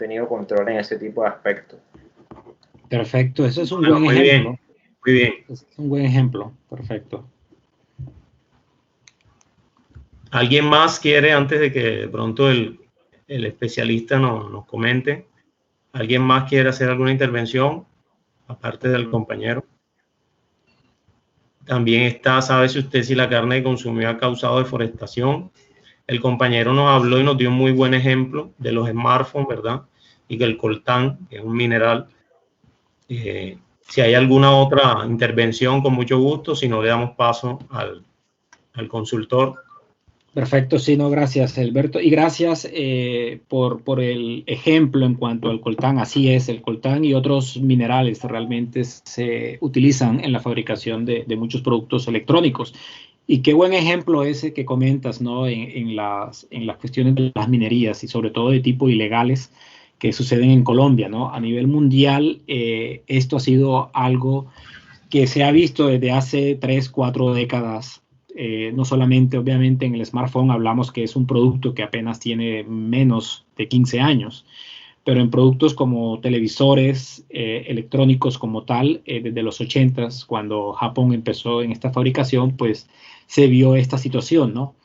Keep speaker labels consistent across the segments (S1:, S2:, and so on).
S1: tenido control en ese tipo de aspectos.
S2: Perfecto, eso es un buen ejemplo.
S3: Muy bien.
S2: Es un buen ejemplo, perfecto.
S3: ¿Alguien más quiere, antes de que de pronto el especialista nos comente, alguien más quiere hacer alguna intervención, aparte del compañero? También está, ¿sabe si usted si la carne que consumió ha causado deforestación? El compañero nos habló y nos dio un muy buen ejemplo de los smartphones, ¿verdad? Y que el coltán, que es un mineral. Si hay alguna otra intervención, con mucho gusto, si no le damos paso al consultor.
S2: Perfecto, sí, no, gracias, Alberto. Y gracias por el ejemplo en cuanto al coltán. Así es, el coltán y otros minerales realmente se utilizan en la fabricación de muchos productos electrónicos. Y qué buen ejemplo ese que comentas, ¿no? En las cuestiones de las minerías y sobre todo de tipo ilegales que suceden en Colombia, ¿no? A nivel mundial, esto ha sido algo que se ha visto desde hace 3, 4 décadas. No solamente, obviamente, en el smartphone hablamos que es un producto que apenas tiene menos de 15 años, pero en productos como televisores electrónicos como tal, desde los 80s, cuando Japón empezó en esta fabricación, pues se vio esta situación, ¿no?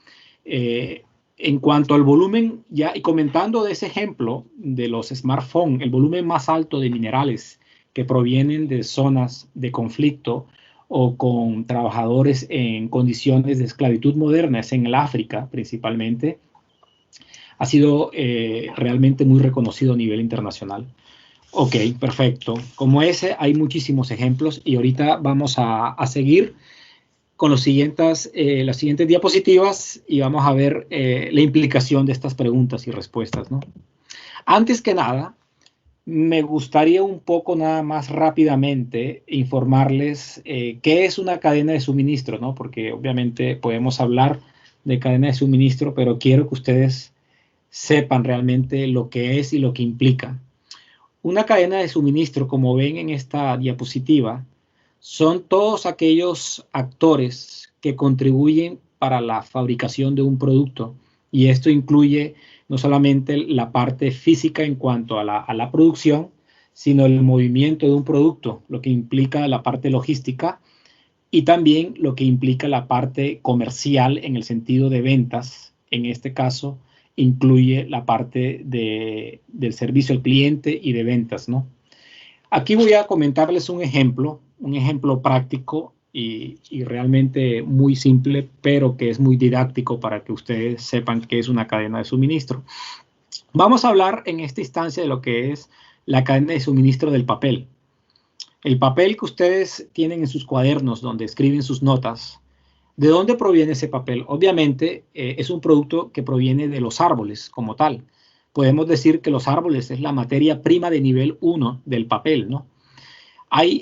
S2: En cuanto al volumen, ya y comentando de ese ejemplo de los smartphones, el volumen más alto de minerales que provienen de zonas de conflicto o con trabajadores en condiciones de esclavitud moderna, es en el África principalmente, ha sido realmente muy reconocido a nivel internacional. Ok, perfecto. Como ese hay muchísimos ejemplos y ahorita vamos a seguir con las siguientes diapositivas y vamos a ver la implicación de estas preguntas y respuestas, ¿no? Antes que nada, me gustaría un poco nada más rápidamente informarles qué es una cadena de suministro, ¿no? Porque obviamente podemos hablar de cadena de suministro, pero quiero que ustedes sepan realmente lo que es y lo que implica. Una cadena de suministro, como ven en esta diapositiva, son todos aquellos actores que contribuyen para la fabricación de un producto. Y esto incluye no solamente la parte física en cuanto a la producción, sino el movimiento de un producto, lo que implica la parte logística y también lo que implica la parte comercial en el sentido de ventas. En este caso, incluye la parte del servicio al cliente y de ventas, ¿no? Aquí voy a comentarles un ejemplo práctico y realmente muy simple, pero que es muy didáctico para que ustedes sepan qué es una cadena de suministro. Vamos a hablar en esta instancia de lo que es la cadena de suministro del papel. El papel que ustedes tienen en sus cuadernos donde escriben sus notas, ¿de dónde proviene ese papel? Obviamente es un producto que proviene de los árboles como tal. Podemos decir que los árboles es la materia prima de nivel 1 del papel, ¿no?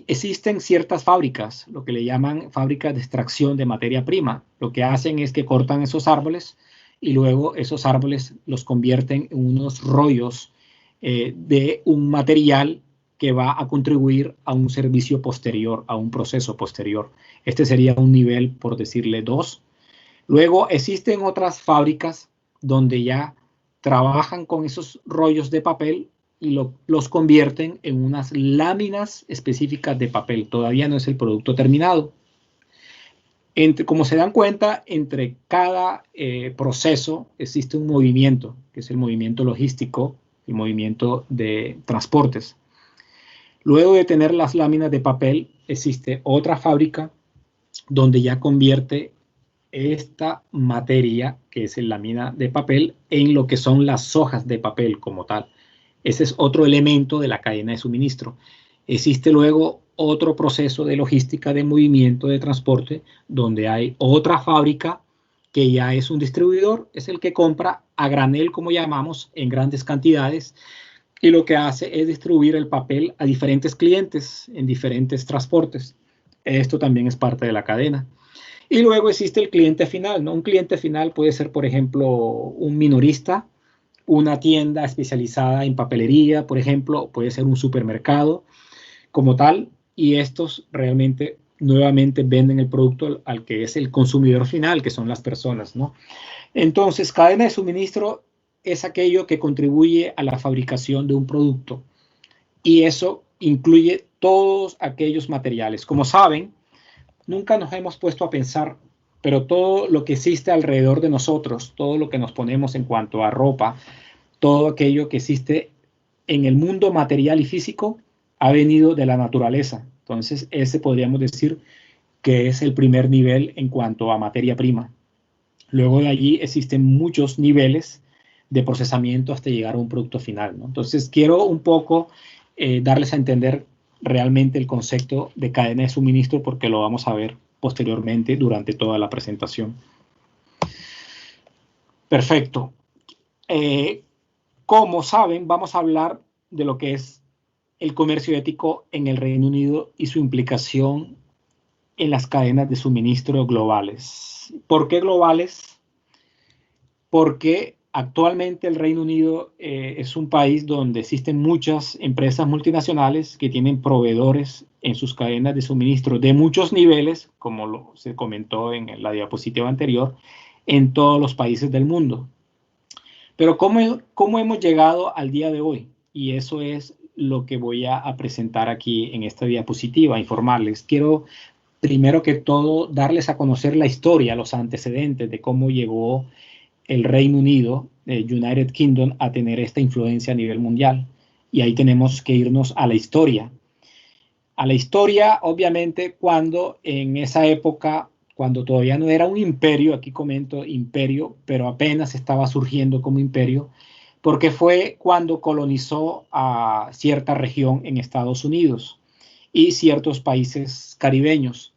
S2: Existen ciertas fábricas, lo que le llaman fábricas de extracción de materia prima. Lo que hacen es que cortan esos árboles y luego esos árboles los convierten en unos rollos de un material que va a contribuir a un servicio posterior, a un proceso posterior. Este sería un nivel, por decirle, 2. Luego existen otras fábricas donde ya trabajan con esos rollos de papel y los convierten en unas láminas específicas de papel. Todavía no es el producto terminado. Como se dan cuenta, entre cada proceso existe un movimiento, que es el movimiento logístico, el movimiento de transportes. Luego de tener las láminas de papel, existe otra fábrica donde ya convierte esta materia, que es la lámina de papel, en lo que son las hojas de papel como tal. Ese es otro elemento de la cadena de suministro. Existe luego otro proceso de logística de movimiento de transporte donde hay otra fábrica que ya es un distribuidor, es el que compra a granel, como llamamos, en grandes cantidades y lo que hace es distribuir el papel a diferentes clientes en diferentes transportes. Esto también es parte de la cadena. Y luego existe el cliente final, ¿no? Un cliente final puede ser, por ejemplo, un minorista, una tienda especializada en papelería, por ejemplo, puede ser un supermercado como tal, y estos realmente nuevamente venden el producto al que es el consumidor final, que son las personas, ¿no? Entonces, cadena de suministro es aquello que contribuye a la fabricación de un producto. Y eso incluye todos aquellos materiales. Como saben, nunca nos hemos puesto a pensar, pero todo lo que existe alrededor de nosotros, todo lo que nos ponemos en cuanto a ropa, todo aquello que existe en el mundo material y físico, ha venido de la naturaleza. Entonces, ese podríamos decir que es el primer nivel en cuanto a materia prima. Luego de allí existen muchos niveles de procesamiento hasta llegar a un producto final, ¿no? Entonces, quiero un poco darles a entender realmente el concepto de cadena de suministro, porque lo vamos a ver posteriormente durante toda la presentación. Perfecto. Como saben, vamos a hablar de lo que es el comercio ético en el Reino Unido y su implicación en las cadenas de suministro globales. ¿Por qué globales? Porque actualmente el Reino Unido es un país donde existen muchas empresas multinacionales que tienen proveedores en sus cadenas de suministro de muchos niveles, como se comentó en la diapositiva anterior, en todos los países del mundo. Pero ¿cómo hemos llegado al día de hoy? Y eso es lo que voy a presentar aquí en esta diapositiva, informarles. Quiero, primero que todo, darles a conocer la historia, los antecedentes de cómo llegó el Reino Unido, United Kingdom, a tener esta influencia a nivel mundial. Y ahí tenemos que irnos a la historia. A la historia, obviamente, cuando en esa época, cuando todavía no era un imperio, aquí comento imperio, pero apenas estaba surgiendo como imperio, porque fue cuando colonizó a cierta región en Estados Unidos y ciertos países caribeños.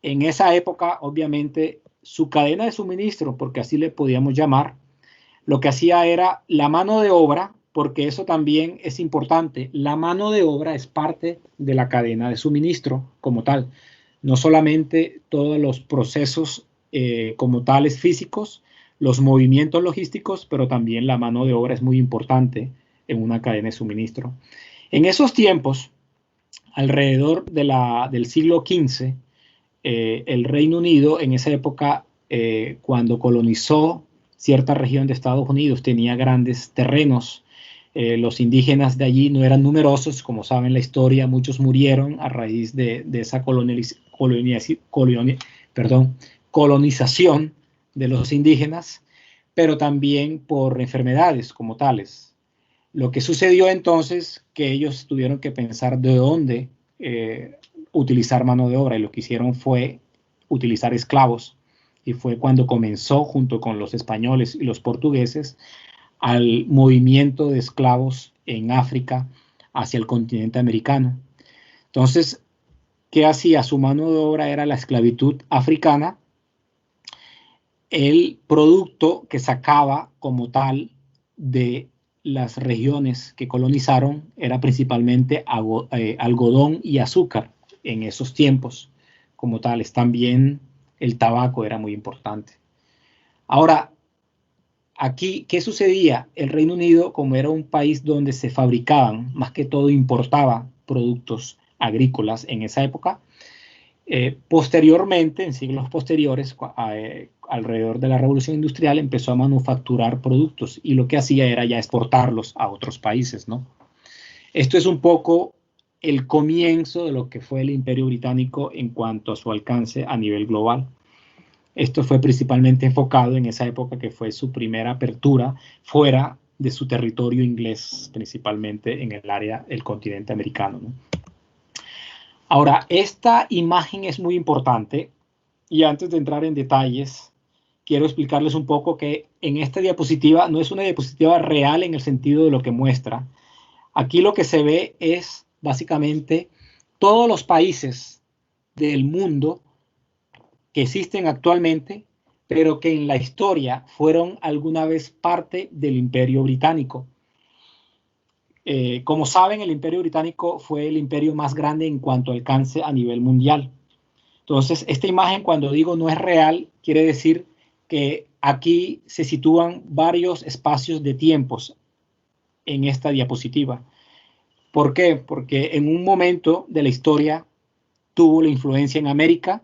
S2: En esa época, obviamente, su cadena de suministro, porque así le podíamos llamar, lo que hacía era la mano de obra, porque eso también es importante. La mano de obra es parte de la cadena de suministro como tal. No solamente todos los procesos como tales físicos, los movimientos logísticos, pero también la mano de obra es muy importante en una cadena de suministro. En esos tiempos, alrededor del siglo XV, el Reino Unido en esa época, cuando colonizó cierta región de Estados Unidos, tenía grandes terrenos. Los indígenas de allí no eran numerosos, como saben la historia, muchos murieron a raíz de esa colonización de los indígenas, pero también por enfermedades como tales. Lo que sucedió entonces, que ellos tuvieron que pensar de dónde utilizar mano de obra, y lo que hicieron fue utilizar esclavos, y fue cuando comenzó, junto con los españoles y los portugueses, al movimiento de esclavos en África hacia el continente americano. Entonces, ¿qué hacía? Su mano de obra era la esclavitud africana. El producto que sacaba como tal de las regiones que colonizaron era principalmente algodón y azúcar en esos tiempos como tales. También el tabaco era muy importante. Ahora, aquí, ¿qué sucedía? El Reino Unido, como era un país donde se fabricaban, más que todo importaba productos agrícolas en esa época, posteriormente, en siglos posteriores, alrededor de la Revolución Industrial, empezó a manufacturar productos y lo que hacía era ya exportarlos a otros países, ¿no? Esto es un poco el comienzo de lo que fue el Imperio Británico en cuanto a su alcance a nivel global. Esto fue principalmente enfocado en esa época que fue su primera apertura fuera de su territorio inglés, principalmente en el área del continente americano, ¿no? Ahora, esta imagen es muy importante y antes de entrar en detalles, quiero explicarles un poco que en esta diapositiva no es una diapositiva real en el sentido de lo que muestra. Aquí lo que se ve es básicamente todos los países del mundo que existen actualmente, pero que en la historia fueron alguna vez parte del Imperio Británico. Como saben, el Imperio Británico fue el imperio más grande en cuanto a alcance a nivel mundial. Entonces, esta imagen, cuando digo no es real, quiere decir que aquí se sitúan varios espacios de tiempos en esta diapositiva. ¿Por qué? Porque en un momento de la historia tuvo la influencia en América,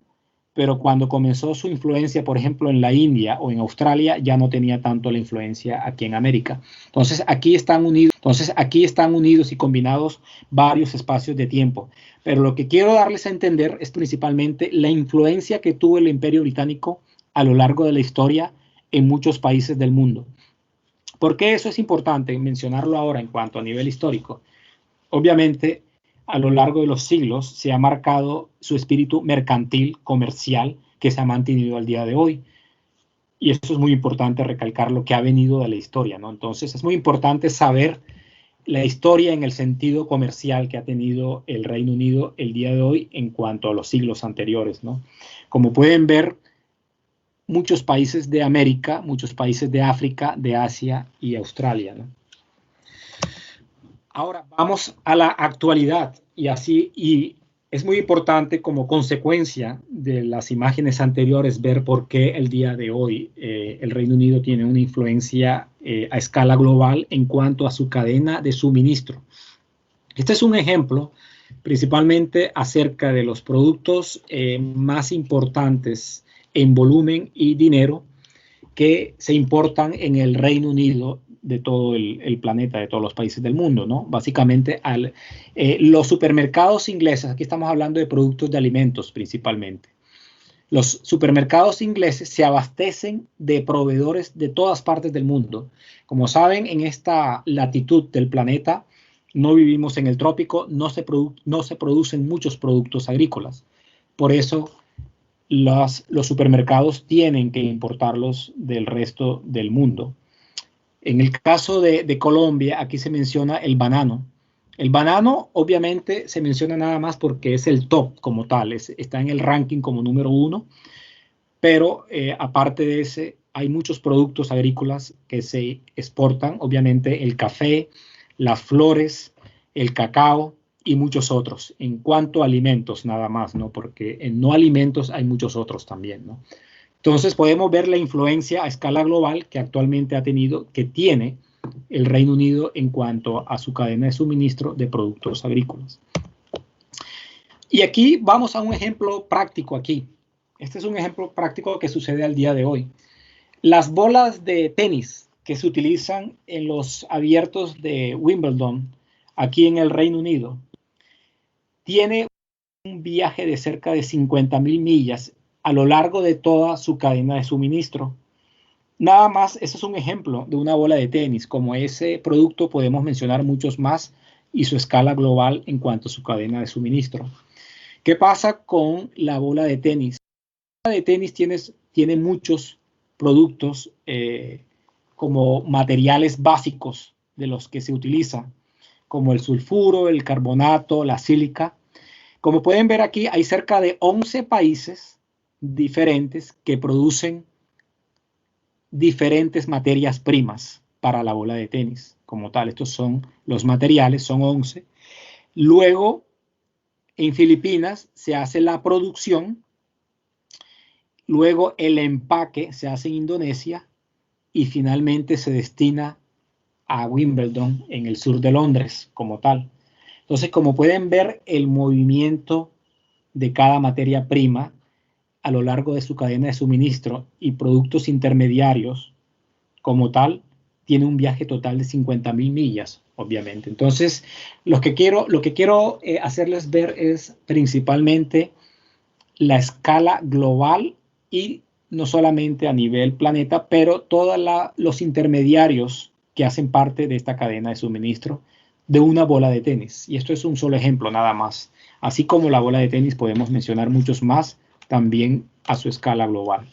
S2: pero cuando comenzó su influencia, por ejemplo, en la India o en Australia, ya no tenía tanto la influencia aquí en América. Entonces, aquí están unidos y combinados varios espacios de tiempo. Pero lo que quiero darles a entender es principalmente la influencia que tuvo el Imperio Británico a lo largo de la historia en muchos países del mundo. ¿Por qué eso es importante mencionarlo ahora en cuanto a nivel histórico? Obviamente, a lo largo de los siglos se ha marcado su espíritu mercantil, comercial, que se ha mantenido al día de hoy. Y eso es muy importante recalcar lo que ha venido de la historia, ¿no? Entonces, es muy importante saber la historia en el sentido comercial que ha tenido el Reino Unido el día de hoy en cuanto a los siglos anteriores, ¿no? Como pueden ver, muchos países de América, muchos países de África, de Asia y Australia, ¿no? Ahora vamos a la actualidad y es muy importante como consecuencia de las imágenes anteriores ver por qué el día de hoy el Reino Unido tiene una influencia a escala global en cuanto a su cadena de suministro. Este es un ejemplo principalmente acerca de los productos más importantes en volumen y dinero que se importan en el Reino Unido de todo el planeta, de todos los países del mundo, ¿no? Básicamente, los supermercados ingleses, aquí estamos hablando de productos de alimentos principalmente. Los supermercados ingleses se abastecen de proveedores de todas partes del mundo. Como saben, en esta latitud del planeta, no vivimos en el trópico, no se producen muchos productos agrícolas. Por eso, los supermercados tienen que importarlos del resto del mundo. En el caso de Colombia, aquí se menciona el banano. El banano, obviamente, se menciona nada más porque es el top como tal, está en el ranking como número 1, pero aparte de ese, hay muchos productos agrícolas que se exportan, obviamente el café, las flores, el cacao y muchos otros. En cuanto a alimentos, nada más, ¿no? Porque en no alimentos hay muchos otros también, ¿no? Entonces podemos ver la influencia a escala global que actualmente que tiene el Reino Unido en cuanto a su cadena de suministro de productos agrícolas. Y aquí vamos a un ejemplo práctico aquí. Este es un ejemplo práctico que sucede al día de hoy. Las bolas de tenis que se utilizan en los abiertos de Wimbledon, aquí en el Reino Unido, tiene un viaje de cerca de 50.000 millas a lo largo de toda su cadena de suministro. Nada más, eso es un ejemplo de una bola de tenis. Como ese producto podemos mencionar muchos más y su escala global en cuanto a su cadena de suministro. ¿Qué pasa con la bola de tenis? La bola de tenis tiene muchos productos como materiales básicos de los que se utiliza, como el sulfuro, el carbonato, la sílica. Como pueden ver aquí, hay cerca de 11 países diferentes que producen diferentes materias primas para la bola de tenis. Como tal, estos son los materiales, son 11. Luego, en Filipinas se hace la producción, luego el empaque se hace en Indonesia y finalmente se destina a Wimbledon en el sur de Londres como tal. Entonces, como pueden ver, el movimiento de cada materia prima a lo largo de su cadena de suministro y productos intermediarios como tal, tiene un viaje total de 50.000 millas, obviamente. Entonces, lo que quiero hacerles ver es principalmente la escala global y no solamente a nivel planeta, pero todos los intermediarios que hacen parte de esta cadena de suministro de una bola de tenis. Y esto es un solo ejemplo nada más. Así como la bola de tenis podemos mencionar muchos más también a su escala global.